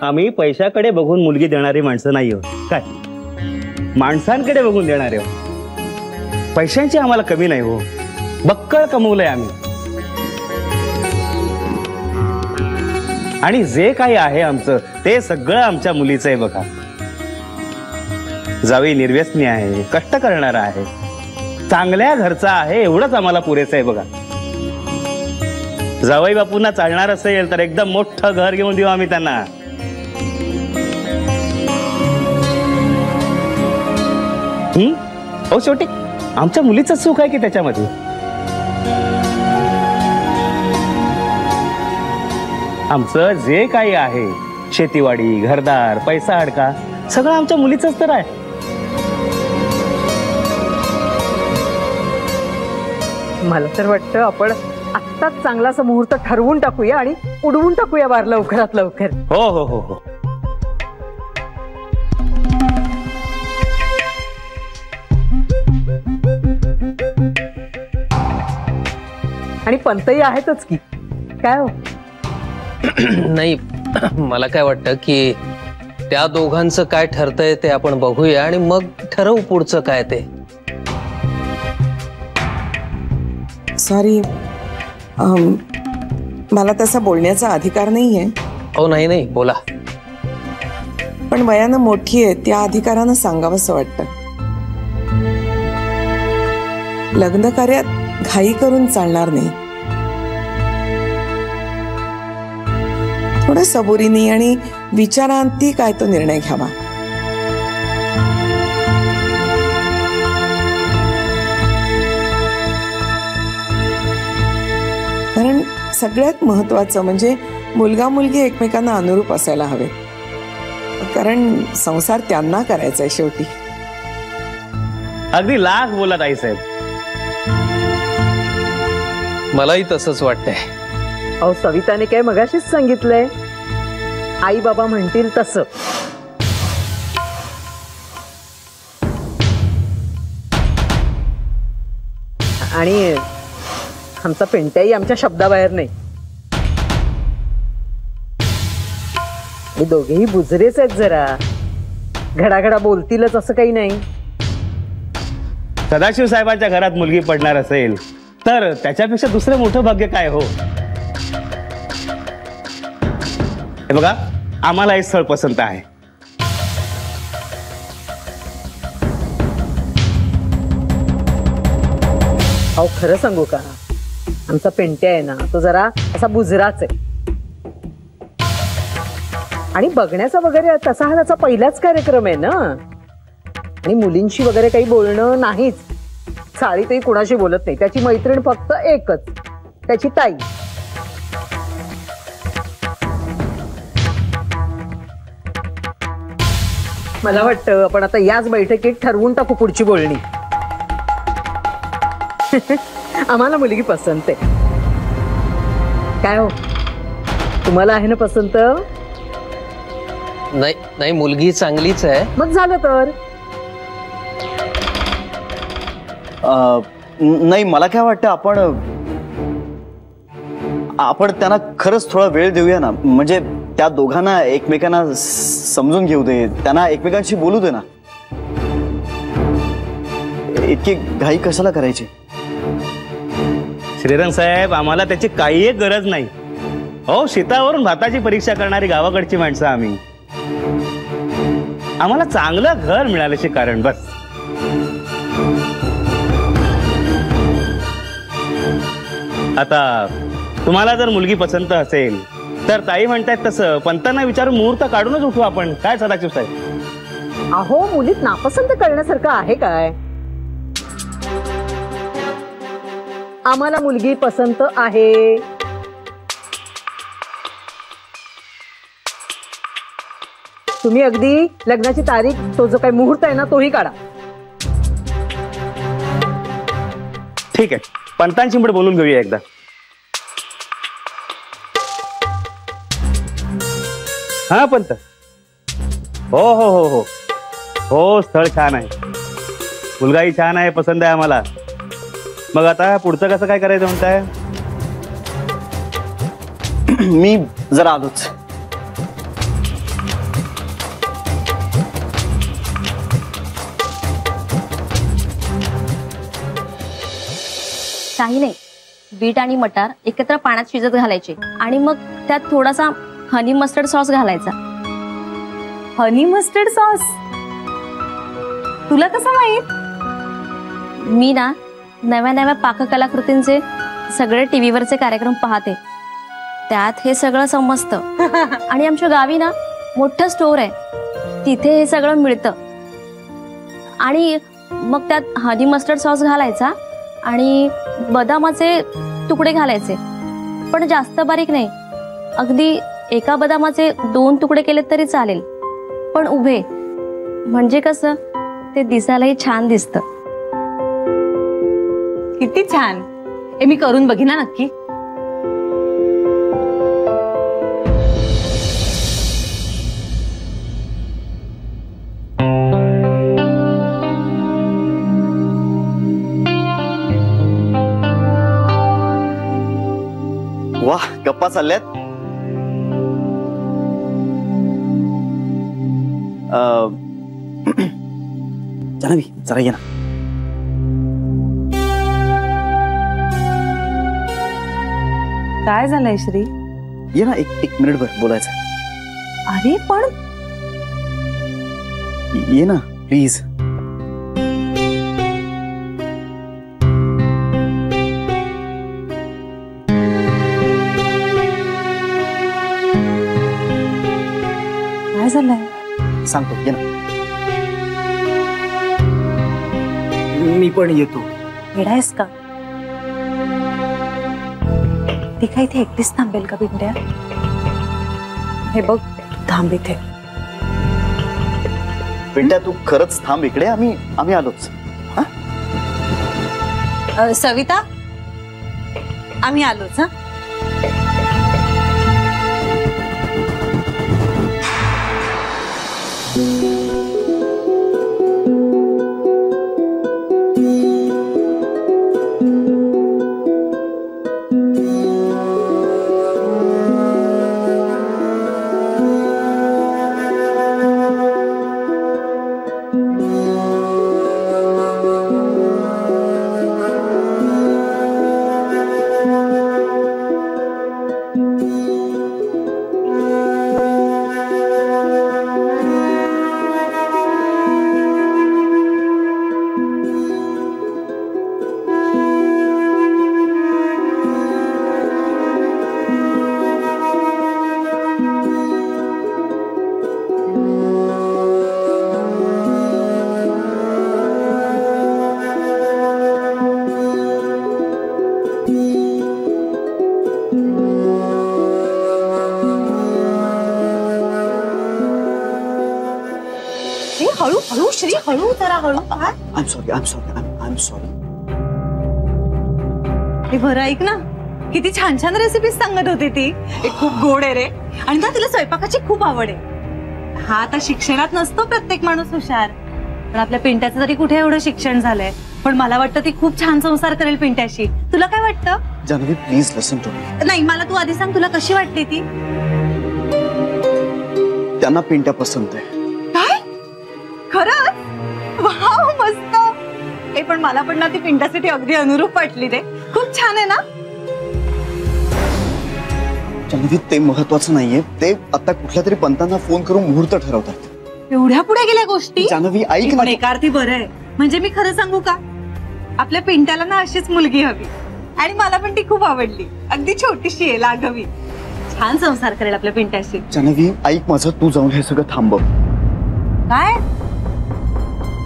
आम्ही पैशाकडे बघून मुलगी देणारी माणसं नाही आहोत, काय माणसांकडे बघून देणारे हो. पैशांची आम्हाला कमी नाही हो, बक्कळ कमवलंय आम्ही. आणि जे काही आहे आमचं ते सगळं आमच्या मुलीचं आहे बघा. जावई निर्व्यसनी आहे, कष्ट करणारा आहे, चांगल्या घरचा आहे, एवढंच आम्हाला पुरेसं आहे बघा. जावई बापूंना चालणार असेल तर एकदम मोठं घर घेऊन देऊ आम्ही त्यांना. हो शेवटी आमच्या मुलीचं सुख आहे की त्याच्यामध्ये. आमचं जे काही आहे शेतीवाडी, घरदार, पैसा अडका सगळं आमच्या मुलीचंच तर आहे. मला तर वाटतं आपण आत्ताच चांगलासा मुहूर्त ठरवून टाकूया आणि उडवून टाकूया वार लवकरात लवकर. हो हो हो हो. आणि पंतही आहेतच की, काय हो? नाही, मला काय वाटतं की त्या दोघांचं काय ठरतंय ते आपण बघूया आणि मग ठरवू पुढचं काय ते. सॉरी, मला तसा बोलण्याचा अधिकार नाहीये. हो नाही नाही बोला. पण वयानं मोठी आहे, त्या अधिकारानं सांगावंसं वाटतं. लग्न कार्यात घाई करून चालणार नाही. थोडं सबुरीने आणि विचारांती काय तो निर्णय घ्यावा. कारण सगळ्यात महत्वाचं म्हणजे मुलगा मुलगी एकमेकांना अनुरूप असायला हवे. कारण संसार त्यांना करायचा आहे शेवटी. अगदी लाख बोलत आई साहेब. मलाही तसंच वाटतंय. अहो सविताने काय मगाशीच सांगितलंय, आई बाबा म्हणतील तसं. आणि आमचा पिंट्याही आमच्या शब्दाबाहेर नाही. हे दोघेही बुजरेच आहेत, जरा घडाघडा बोलतीलच असं काही नाही. सदाशिव साहेबांच्या घरात मुलगी पडणार असेल तर त्याच्यापेक्षा दुसरं मोठं भाग्य काय हो. हे बघा, आम्हाला हे स्थळ पसंत आहे. अहो खरं सांगू का, आमचा पिंट्या आहे ना, तो जरा असा बुजराच आहे. आणि बघण्याचा वगैरे तसा हा त्याचा पहिलाच कार्यक्रम आहे ना. आणि मुलींशी वगैरे काही बोलणं नाहीच. साळीतही कुणाशी बोलत नाही. त्याची मैत्रीण फक्त एकच, त्याची ताई. मला वाटतं आपण आता याच बैठकीत ठरवून टाकू पुढची बोलणी. आम्हाला मुलगी पसंत आहे. काय हो, तुम्हाला आहे ना पसंत? नाही नाही, मुलगी चांगलीच आहे. मग झालं तर. नाही, मला काय वाटतं आपण त्यांना खरंच थोडा वेळ देऊया ना. म्हणजे त्या दोघांना एकमेकांना समजून घेऊ दे, त्यांना एकमेकांशी बोलू दे ना. इतकी घाई कशाला करायची? श्रीरंग साहेब, आम्हाला त्याची काही एक गरज नाही हो. शेतावरून भाताची परीक्षा करणारी गावाकडची माणसं आम्ही. आम्हाला चांगलं घर मिळाल्याचे कारण बस. आता तुम्हाला जर मुलगी पसंत असेल तर ताई म्हणतायत तसं पंतांना विचारून मुहूर्त काढूनच उठू आपण. काय सदाशिव साहेब? अहो, मुलीत नापसंत करण्यासारखं आहे काय? आम्हाला मुलगी पसंत आहे. तुम्ही अगदी लग्नाची तारीख, तो जो काही मुहूर्त आहे ना, तोही काढा. ठीक आहे, पंतांची पुढे बोलून घेऊया एकदा. हा पंत. हो हो हो हो हो, स्थळ छान आहे, मुलगाही छान आहे, पसंत आहे आम्हाला. मग आता पुढचं कसं काय करायचं म्हणताय? मी जरा आलोच. काही नाही, बीट आणि मटार एकत्र पाण्यात शिजत घालायचे आणि मग त्यात थोडासा हनी मस्टर्ड सॉस घालायचा. हनी मस्टर्ड सॉस तुला कसं माहित? मी ना नव्या नव्या पाककलाकृतींचे सगळे टीव्हीवरचे कार्यक्रम पाहते, त्यात हे सगळं समजतं. आणि आमच्या गावी ना मोठं स्टोर आहे, तिथे हे सगळं मिळतं. आणि मग त्यात हनी मस्टर्ड सॉस घालायचा आणि बदामाचे तुकडे घालायचे, पण जास्त बारीक नाही. अगदी एका बदामाचे 2 तुकडे केले तरी चालेल, पण उभे, म्हणजे कसं ते दिसायलाही छान दिसतं. किती छान. मी करून बघीन ना नक्की. वाह, गप्पा चालल्यात. जान्हवी जरा ये ना. काय झालंय श्री? ये ना, एक मिनिट भर बोलायचं. अरे पण ये ना प्लीज. काय झालंय? सांगतो, ये ना. मी पण येतो. येडायस का? ती काय इथे एकटीच थांबेल का पिंट्या? हे बघ, थांब इथे. पिंट्या तू खरंच थांब इकडे, आम्ही आलोच. सविता, आम्ही आलोच. हा, हळू हळू श्री, हळू जरा हळू. I am sorry. हे बरं ऐक ना, किती छान छान रेसिपीज सांगत होती ती. खूप गोड आहे रे, आणि ना तिला स्वयंपाकाची खूप आवड आहे. हा आता शिक्षणात नसतो प्रत्येक माणूस हुशार, पण आपल्या पिंट्याचं तरी कुठे एवढं शिक्षण झालंय. पण मला वाटतं ती खूप छान संसार करेल पिंट्याशी. तुला काय वाटतं? Janhavi please listen to me. नाही, मला तू आधी सांग, तुला कशी वाटते ती? त्यांना पिंट्या पसंत आहे. काय? खरंच? वाव, मस्त. हे पण मला पण ना ती पिंट्यासाठी अगदी अनुरूप वाटली रे. खूप छान आहे ना? जान्हवी ते महत्वाचं नाहीये, ते आता कुठल्या तरी पंतांना फोन करून मुहूर्त ठरवतात. एवढ्या पुढे गेल्या गोष्टी? जान्हवी ऐक ना. एका अर्थी बरं आहे. म्हणजे मी खरं सांगू का, आपल्या पिंट्याला ना अशीच मुलगी हवी, आणि मला पण ती खूप आवडली. अगदी छोटीशी आहे, लाघवी. छान संसार करेल आपल्या पिंट्याशी. जान्हवी ऐक माझं, तू जाऊन हे सगळं थांबव. काय?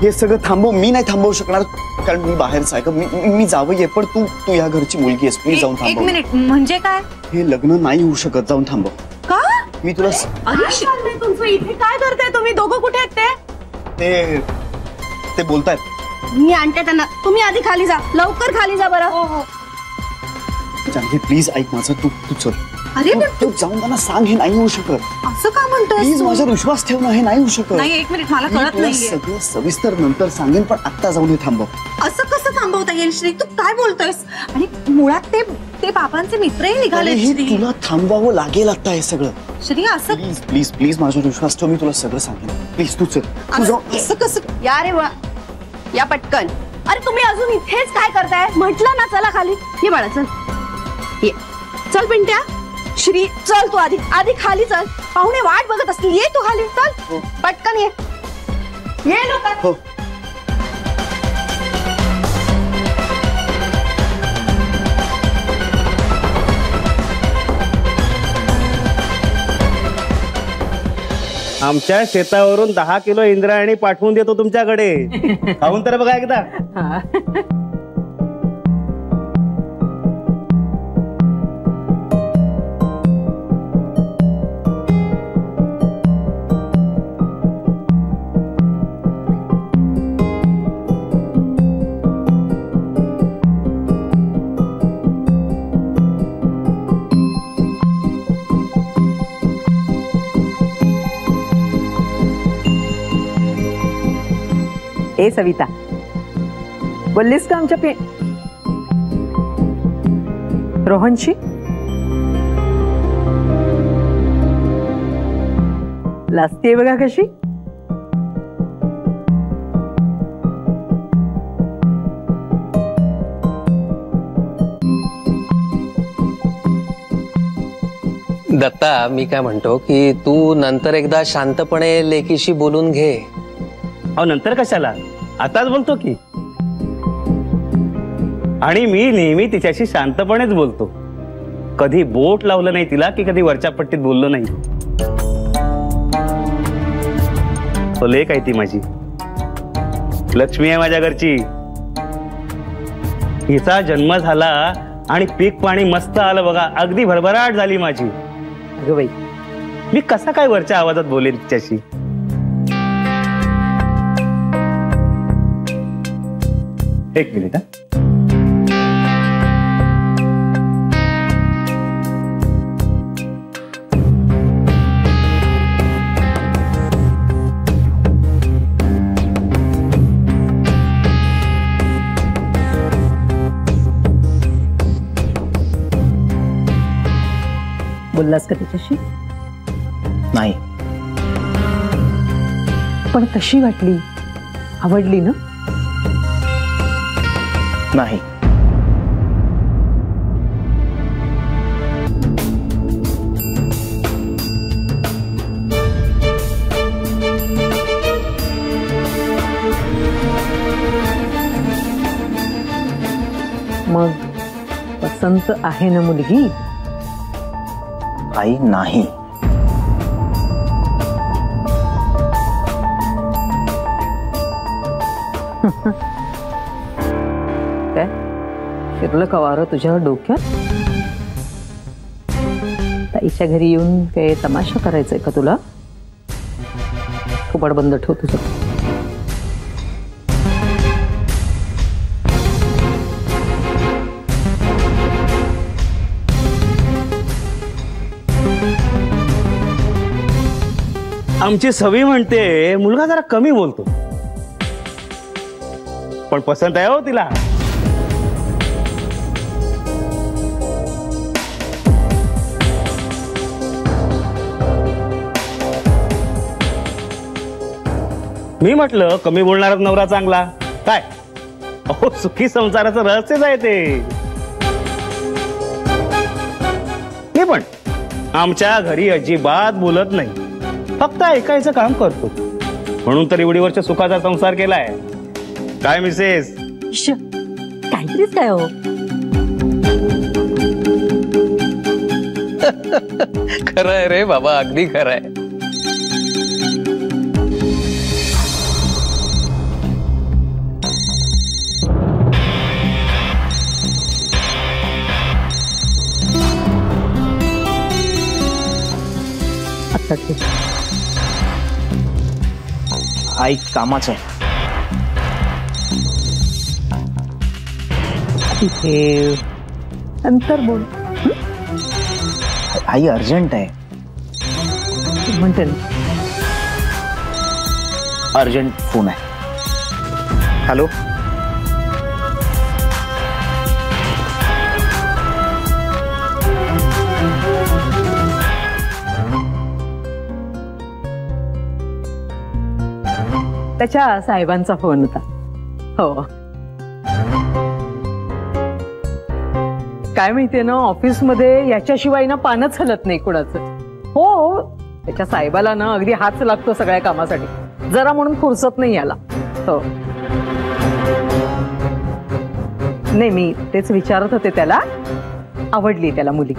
हे सगळं थांबव. मी नाही थांबवू शकणार, कारण मी बाहेरच आहे. मी जावं ये, पण तू या घरची मुलगी आहेस, प्लीज जाऊन एक थांबव. मिनिट, म्हणजे काय? हे लग्न नाही होऊ शकत, जाऊन थांबव. का? मी तुला अरे तुमचं इथे काय करताय तुम्ही दोघं? कुठे आहेत ते बोलतायत. मी आणते त्यांना, तुम्ही आधी खाली जा, लवकर खाली जा बरं. जान्हवी प्लीज ऐक माझं, तू चल. अरे तू जाऊन त्यांना सांग, हे नाही होऊ शकत. असं का म्हणतोय? प्लीज माझ्यावर विश्वास ठेव ना, हे नाही होऊ शकत. नाही, एक मिनिट, मला मी कळत तुला नाहीये. सगळं सविस्तर नंतर सांगेन, पण आता जाऊन हे थांबव. असं कसं थांबवता येईल श्री? तू काय बोलतोयस? आणि मुळात ते बाबांचे मित्रही निघाले. हे तुला थांबवावं लागेल आता हे सगळं. श्री असं प्लीज प्लीज प्लीज माझ्यावर विश्वास ठेव, मी तुला सगळं सांगेन. प्लीज तू चल. तू जाऊन. असं कसं? या रे वा, या पटकन. अरे तुम्ही अजून इथेच काय करताय? म्हटलं ना चला खाली. ये बाळा चल, ये चल पिंट्या. श्री चल तू आधी आधी खाली चल. पाहुणे वाट बघत असतील. ये तू खाली चल. पटकन ये. ये लोक. आमच्या शेतावरून 10 किलो इंद्रायणी पाठवून देतो तुमच्याकडे. खाऊन तर बघा एकदा. ए सविता, बोललीस का आमच्या रोहनशी? लाजतीये बघा कशी. दत्ता, मी काय म्हणतो की तू नंतर एकदा शांतपणे लेकीशी बोलून घे. अहो नंतर कशाला, आताच बोलतो की. आणि मी नेहमी तिच्याशी शांतपणेच बोलतो. कधी बोट लावलं नाही तिला की कधी वरच्या पट्टीत बोललो नाही. तो लेक आहे ती माझी, लक्ष्मी आहे माझ्या घरची. हिचा जन्म झाला आणि पीक पाणी मस्त आलं बघा. अगदी भरभराट झाली माझी. अगं बाई, मी कसा काय वरच्या आवाजात बोलेन तिच्याशी. एक मिनिट. बोललास का तिच्याशी? नाही. पण कशी वाटली? आवडली ना? नाही. मग पसंत आहे ना मुलगी? आई नाही. काय फिरलं का वारं तुझ्या डोक्यात? ताईच्या घरी येऊन काय तमाशा करायचाय का तुला? कपाट बंद ठेव तुझं. आमची सवी म्हणते मुलगा जरा कमी बोलतो, पण पसंत आहे हो तिला. मी म्हटलं कमी बोलणारा नवरा चांगला काय. अहो सुखी संसाराचं रहस्यच आहे ते. मी पण आमच्या घरी अजिबात बोलत नाही, फक्त ऐकायचं काम करतो. म्हणून तर एवढी वर्ष सुखाचा संसार केलाय. काय मिसेस? काहीतरीच काय हो. खरंय रे बाबा, अगदी खरंय. आई कामाच आहे. तिथे नंतर बोल. आई अर्जंट आहे. म्हणते ना. अर्जंट फोन आहे. हॅलो. त्याच्या साहेबांचा फोन होता. हो काय माहितीये ना, ऑफिसमध्ये याच्याशिवाय ना पानच हलत नाही कुणाचं. हो, त्याच्या साहेबाला ना अगदी हाच लागतो सगळ्या कामासाठी, जरा म्हणून फुरसत नाही याला. हो नाही, मी तेच विचारत होते त्याला, आवडली त्याला मुली.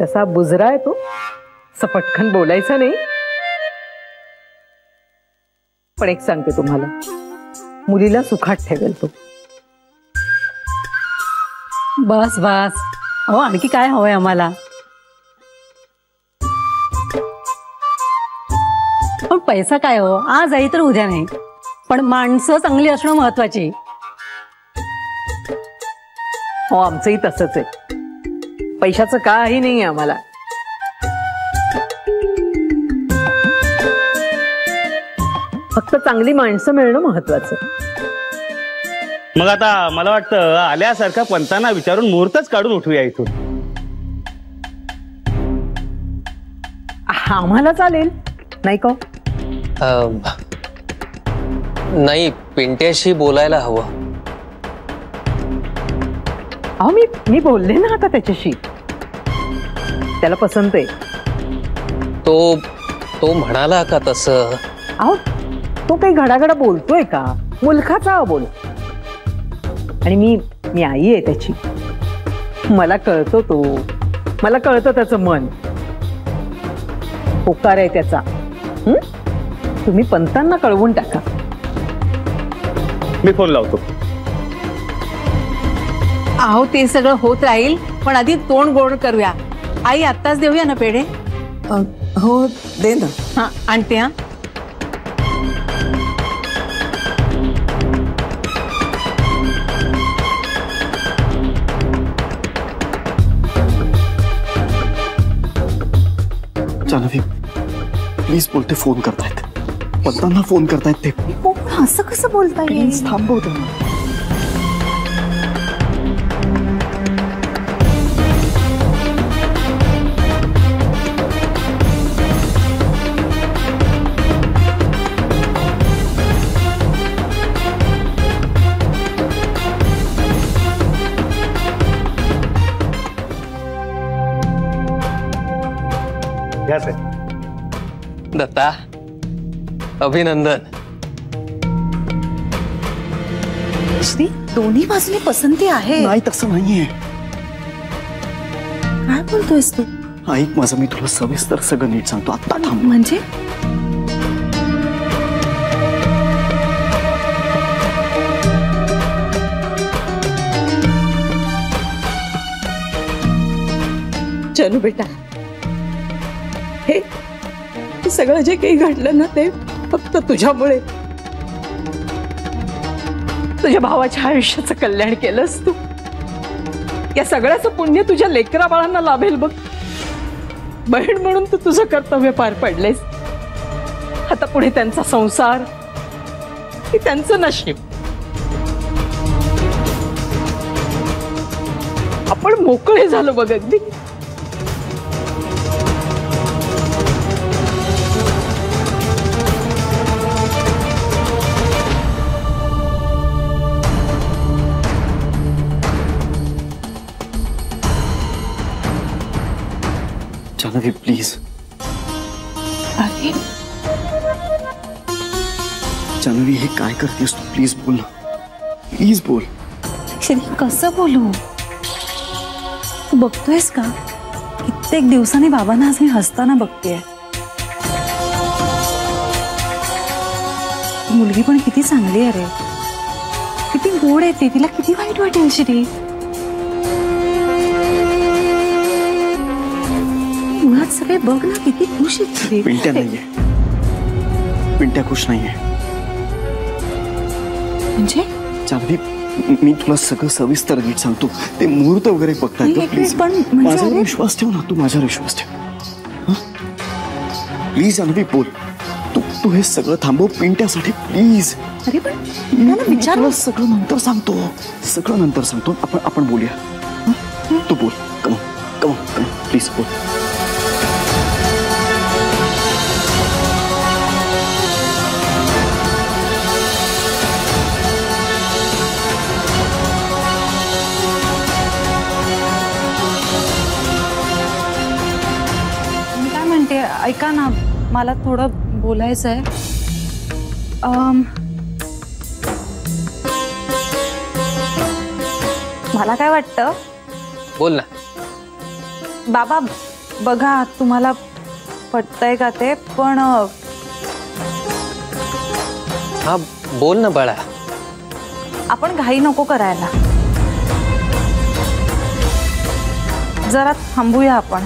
तसा बुजरा आहे तो, असं पटकन बोलायचं नाही. पण एक सांगते तुम्हाला, मुलीला सुखात ठेवेल तो. बस बस, हो आणखी काय हवंय आम्हाला. पण पैसा काय हो, आज आहे तर उद्या नाही, पण माणसं चांगली असणं महत्वाची. हो, आमचंही तसंच आहे, पैशाचं काही नाही आम्हाला. फक्त चांगली माणसं मिळणं महत्वाचं. मग आता मला वाटतं आल्यासारखा पंतांना विचारून मुहूर्तच काढून उठूया इथून. आम्हाला चालेल नाही का? नाही, पिंट्याशी बोलायला हवं. अहो मी बोलले ना आता त्याच्याशी, त्याला पसंत आहे. तो म्हणाला का तसं? अहो तो काही घडाघडा बोलतोय का? मुलखाचा बोल. आणि मी आई आहे त्याची, मला कळतो तो, मला कळतं त्याचं मन, होकार आहे त्याचा. तुम्ही पंतांना कळवून टाका. मी फोन लावतो. अहो ते सगळं होत राहील, पण आधी तोंड गोड करूया. आई आत्ताच देऊया ना पेढे? हो दे ना. हा आणते. हा जान्हवी प्लीज बोलते, फोन करतायत, पंतांना फोन करतायत ते. असं कसं बोलता येईल? थांबव त्यांना. घ्या साहेब. दत्ता, अभिनंदन. दोन्ही बाजूने पसंती आहे. नाही तसं नाहीये. काय बोलतोयस तू? ऐक माझं, मी तुला सविस्तर सगळं नीट सांगतो. आता थांब. म्हणजे जानू बेटा, हे सगळं जे काही घडलं ना ते फक्त तुझ्यामुळे. तुझ्या भावाच्या आयुष्याचं कल्याण केलंस तू. या सगळ्याचं पुण्य तुझ्या लेकरा बाळांना लाभेल बघ. बहीण म्हणून तू तुझं कर्तव्य पार पडलेस. आता पुढे त्यांचा संसार, हे त्यांचं नशीब. आपण मोकळे झालो बघ अगदी. जान्हवी प्लीज. अरे जान्हवी हे काय करतेस तू? प्लीज बोल ना, प्लीज बोल. श्री, कसं बोलू? तू बघतोयस का, कित्येक दिवसांनी बाबांना आज मी हसताना बघतेय. मुलगी पण किती चांगली आहे रे, किती गोड आहे ती. तिला किती वाईट वाटेल श्री. मुळात सगळे बघ ना किती खुश आहेत श्री. पिंट्या नाहीये, पिंट्या खुश नाहीये. म्हणजे जान्हवी मी तुला सगळं सविस्तर नीट सांगतो. ते मुहूर्त वगैरे बघताय प्लीज. पण म्हणजे माझ्यावर अरे- विश्वास ठेव ना, तू माझ्यावर विश्वास ठेव. प्लीज जान्हवी बोल. तू हे सगळं थांबव पिंट्यासाठी प्लीज. अरे पण त्याला विचार. तुला सगळं नंतर सांगतो, सगळं नंतर सांगतो. आपण बोलूया. तू बोल. कम कम प्लीज बोल. ऐका ना, मला थोडं बोलायचं आहे. मला काय वाटतं, बोल ना. बाबा बघा, तुम्हाला पटतंय का ते, पण हा बोल ना बाळा. आपण घाई नको करायला, जरा थांबूया आपण.